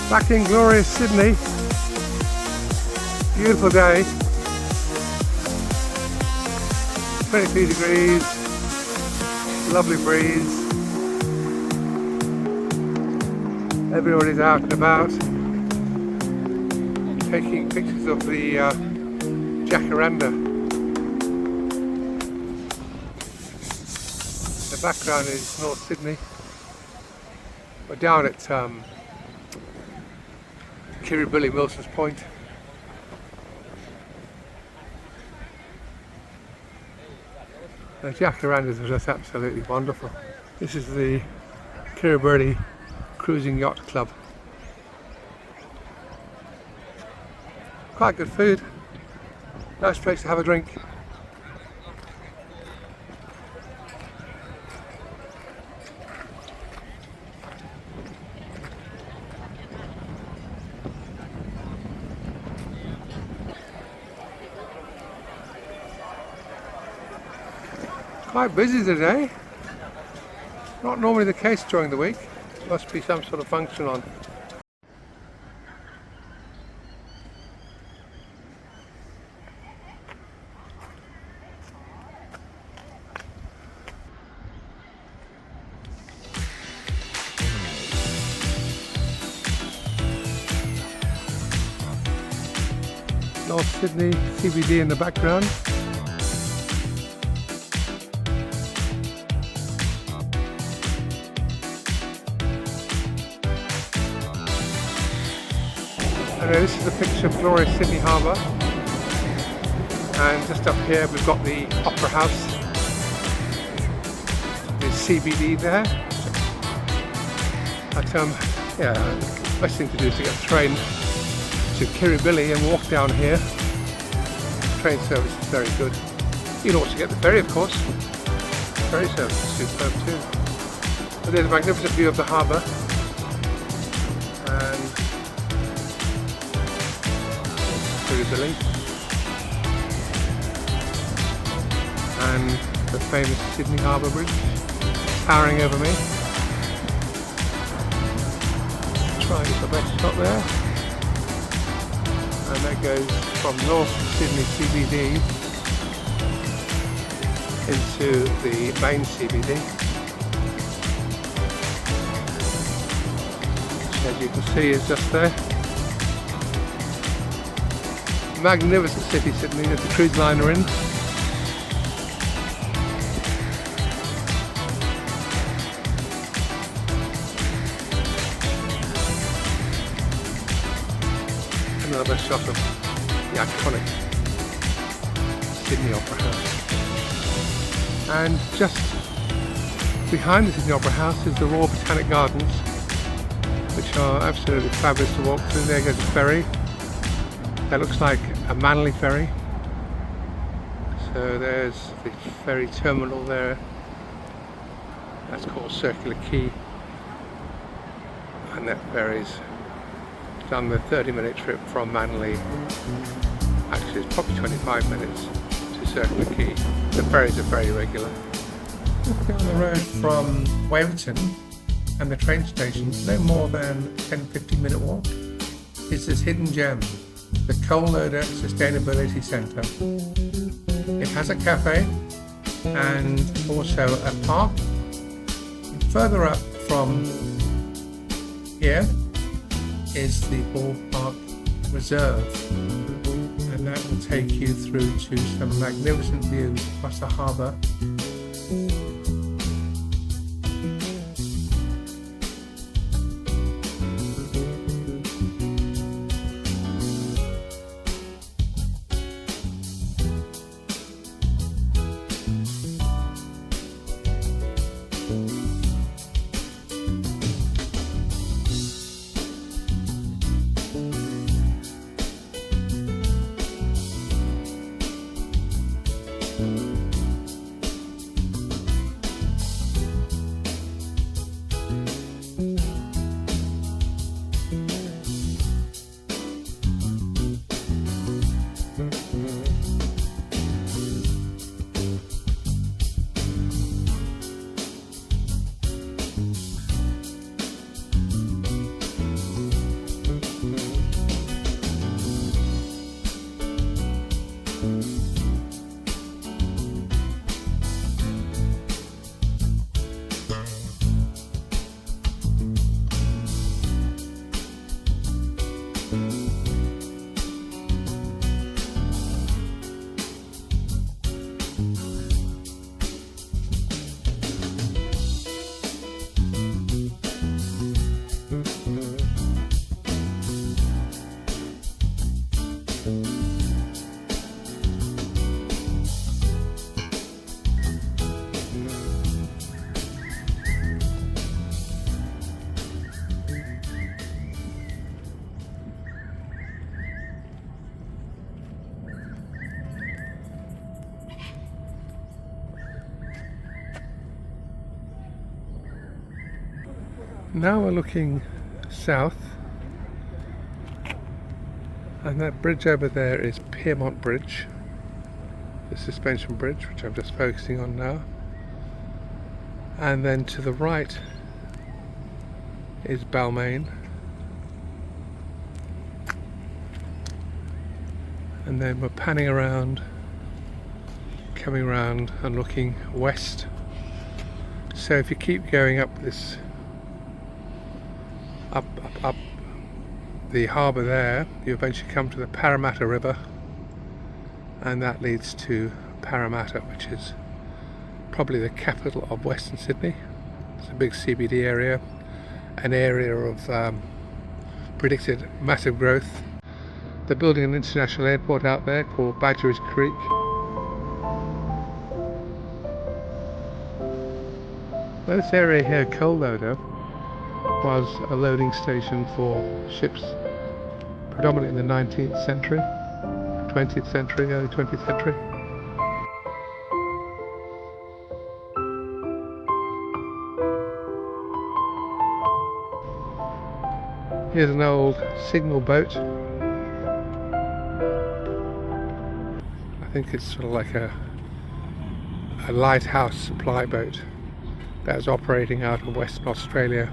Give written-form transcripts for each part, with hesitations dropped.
Back in glorious Sydney. Beautiful day. 23 degrees. Lovely breeze. Everybody's out and about. Taking pictures of the Jacaranda. The background is North Sydney. We're down at Kirribilli, Milsons Point. The Jacarandas are just absolutely wonderful. This is the Kirribilli Cruising Yacht Club. Quite good food. Nice place to have a drink. Quite busy today. Not normally the case during the week. Must be some sort of function on. North Sydney CBD in the background. This is a picture of glorious Sydney Harbour, and just up here we've got the Opera House, the CBD there. But yeah, the best thing to do is to get a train to Kirribilli and walk down here. Train service is very good. You can also get the ferry, of course. Ferry service is superb too. But there's a magnificent view of the harbour. Kirribilli, and the famous Sydney Harbour Bridge towering over me. Try and get the best shot there, and that goes from North Sydney CBD into the main CBD, which, as you can see, is just there. Magnificent city, Sydney, that the cruise liner in. Another shot of the iconic Sydney Opera House. And just behind the Sydney Opera House is the Royal Botanic Gardens, which are absolutely fabulous to walk through. There goes the ferry. That looks like a Manly ferry. So there's the ferry terminal there. That's called Circular Quay. And that ferry's done the 30-minute trip from Manly. Actually, it's probably 25 minutes to Circular Quay. The ferries are very regular. Down the road from Waverton and the train station, no more than a 10-15 minute walk, is this hidden gem, the Coal Loader Sustainability Centre. It has a cafe and also a park. And further up from here is the Park Reserve, and that will take you through to some magnificent views across the harbour. Now we're looking south, and that bridge over there is Piermont Bridge, the suspension bridge, which I'm just focusing on now. And then to the right is Balmain, and then we're panning around, coming around and looking west. So if you keep going up this up the harbour there, you eventually come to the Parramatta River, and that leads to Parramatta, which is probably the capital of Western Sydney. It's a big CBD area, an area of predicted massive growth. They're building an international airport out there called Badgerys Creek. Well, this area here, Coal Loader, was a loading station for ships predominantly in the 19th century, 20th century, early 20th century. Here's an old signal boat. I think it's sort of like a lighthouse supply boat that was operating out of Western Australia.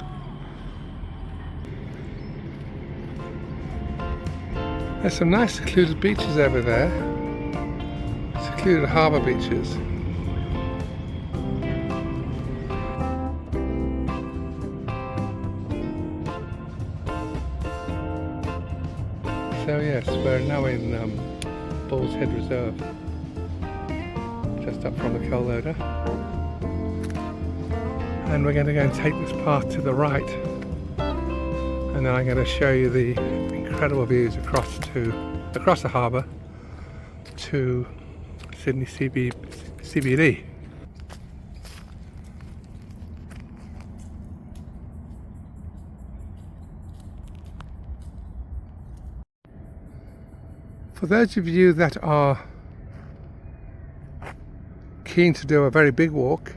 There's some nice secluded beaches over there, secluded harbour beaches. So yes, we're now in Bull's Head Reserve, just up from the Coal Loader. And we're going to go and take this path to the right, and then I'm going to show you the incredible views across the harbour to Sydney CBD. For those of you that are keen to do a very big walk,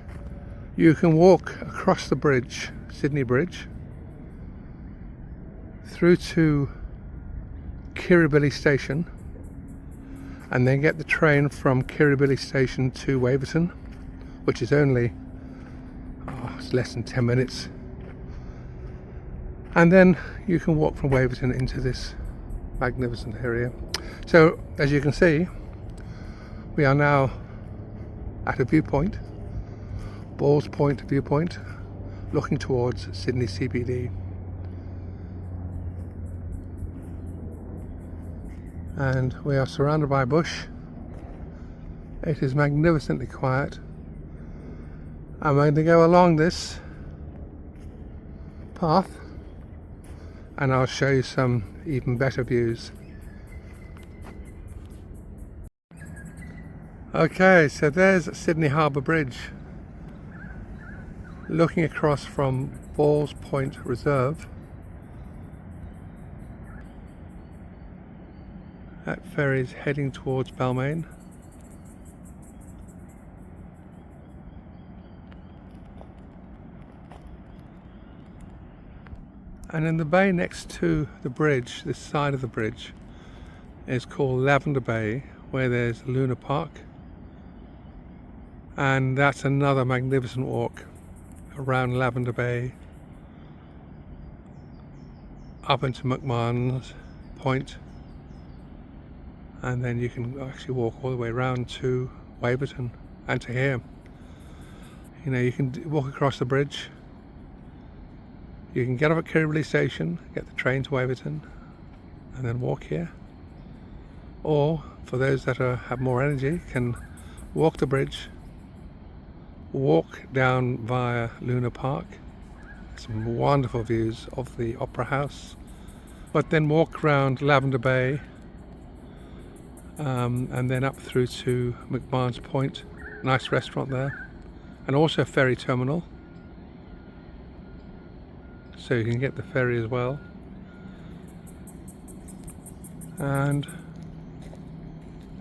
you can walk across the bridge, Sydney Bridge, through to Kirribilli Station, and then get the train from Kirribilli Station to Waverton, which is only it's less than 10 minutes, and then you can walk from Waverton into this magnificent area. So as you can see, we are now at a viewpoint, Balls Point viewpoint, looking towards Sydney CBD. And we are surrounded by bush. It is magnificently quiet. I'm going to go along this path and I'll show you some even better views. Okay, so there's Sydney Harbour Bridge, looking across from Balls Point Reserve. That ferry's heading towards Balmain. And in the bay next to the bridge, this side of the bridge, is called Lavender Bay, where there's Luna Park. And that's another magnificent walk around Lavender Bay, up into Milsons Point, and then you can actually walk all the way around to Waverton and to here. You know, you can walk across the bridge, you can get off at Kirribilli Station, get the train to Waverton, and then walk here. Or for those that have more energy, can walk the bridge, walk down via Luna Park, some wonderful views of the Opera House, but then walk around Lavender Bay, and then up through to Milsons Point, nice restaurant there, and also a ferry terminal, so you can get the ferry as well. And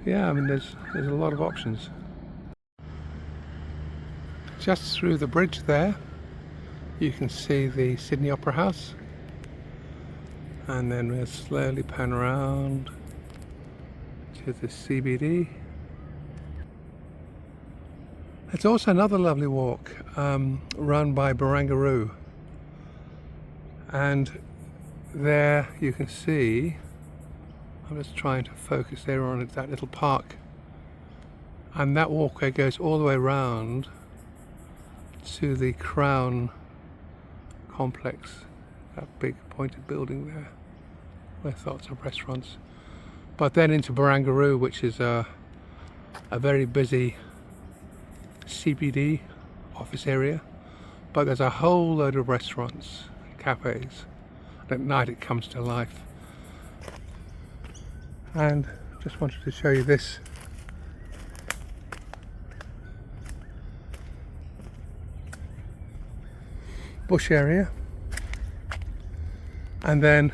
yeah, I mean there's a lot of options. Just through the bridge there you can see the Sydney Opera House, and then we'll slowly pan around to the CBD. It's also another lovely walk run by Barangaroo, and there you can see, I'm just trying to focus there on it, that little park, and that walkway goes all the way round to the Crown complex, that big pointed building there with lots of restaurants, but then into Barangaroo, which is a very busy CBD office area, but there's a whole load of restaurants, cafes, and at night it comes to life. And just wanted to show you this bush area, and then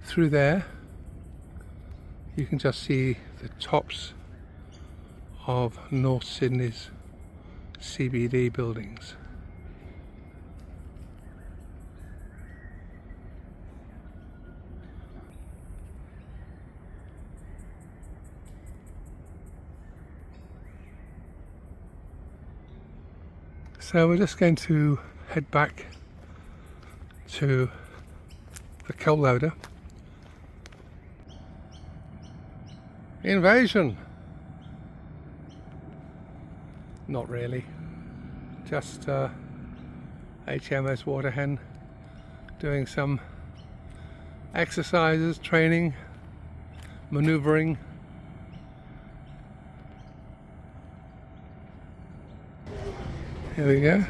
through there you can just see the tops of North Sydney's CBD buildings. So we're just going to head back to the coal loader. Invasion! Not really, just HMS Waterhen doing some exercises, training, manoeuvring. Here we go,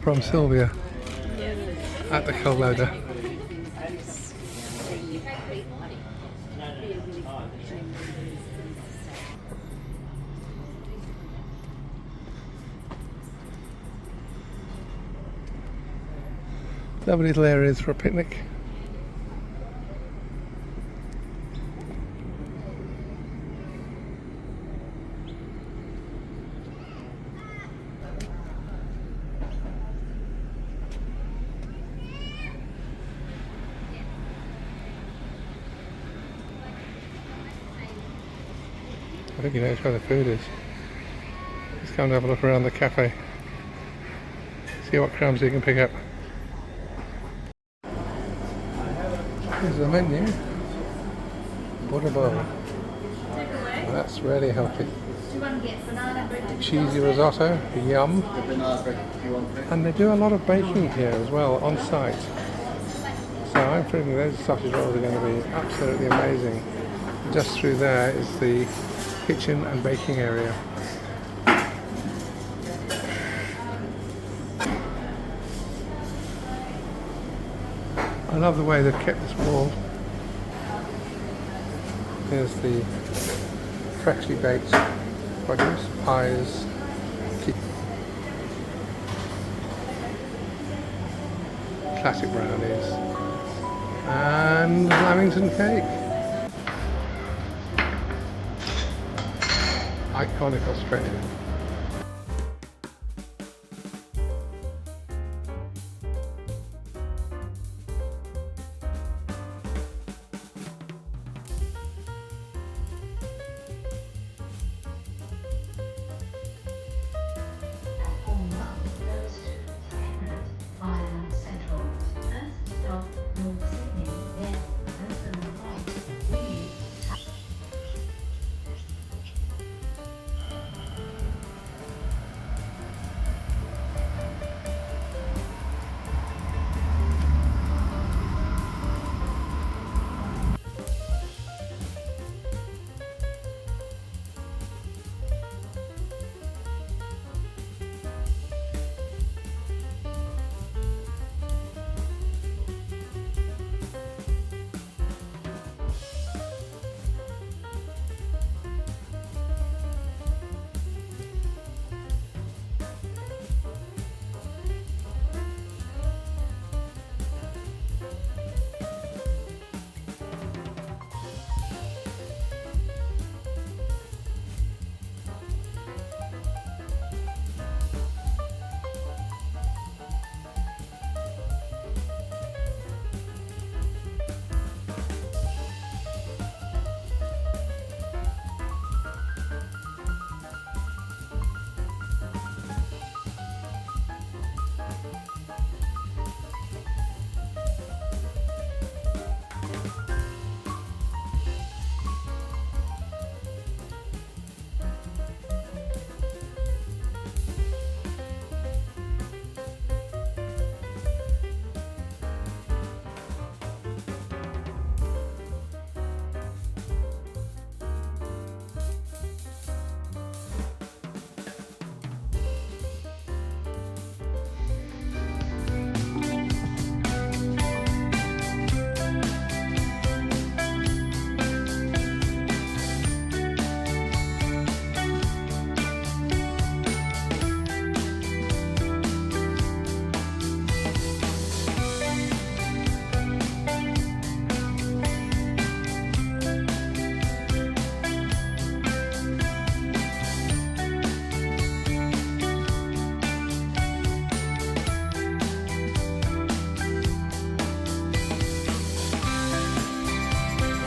from Sylvia at the coal loader. Lovely little areas for a picnic. I think you know where the food is. Let's come and have a look around the cafe. See what crumbs you can pick up. Here's the menu. Butter bowl. Well, that's really healthy. Do you want to get banana bread? Cheesy risotto, yum. And they do a lot of baking here as well, on site. So I'm thinking those sausage rolls are going to be absolutely amazing. Just through there is the kitchen and baking area. I love the way they've kept this wall. Here's the freshly baked produce, pies, classic brownies, and Lamington cake. Iconic Australia.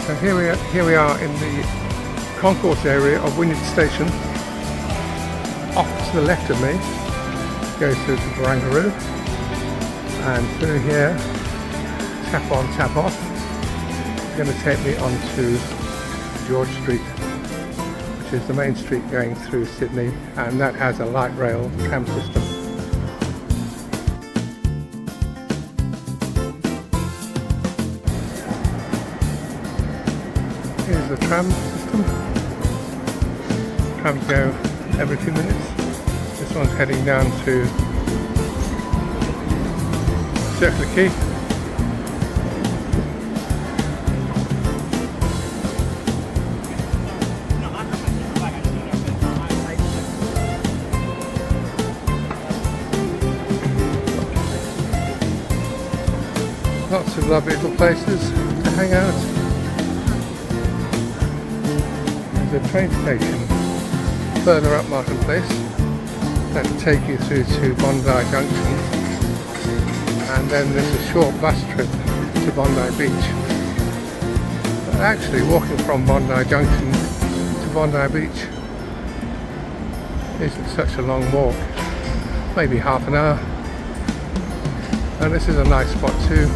So here we are in the concourse area of Wynyard Station. Off to the left of me goes through to Barangaroo, and through here, tap on, tap off, it's going to take me onto George Street, which is the main street going through Sydney, and that has a light rail tram system. Here's the tram system. Trams go every 2 minutes. This one's heading down to Circular Quay. Lots of lovely little places to hang out. There's a train station further up Martin Place that will take you through to Bondi Junction, and then there's a short bus trip to Bondi Beach. But actually walking from Bondi Junction to Bondi Beach isn't such a long walk, maybe half an hour, and this is a nice spot too.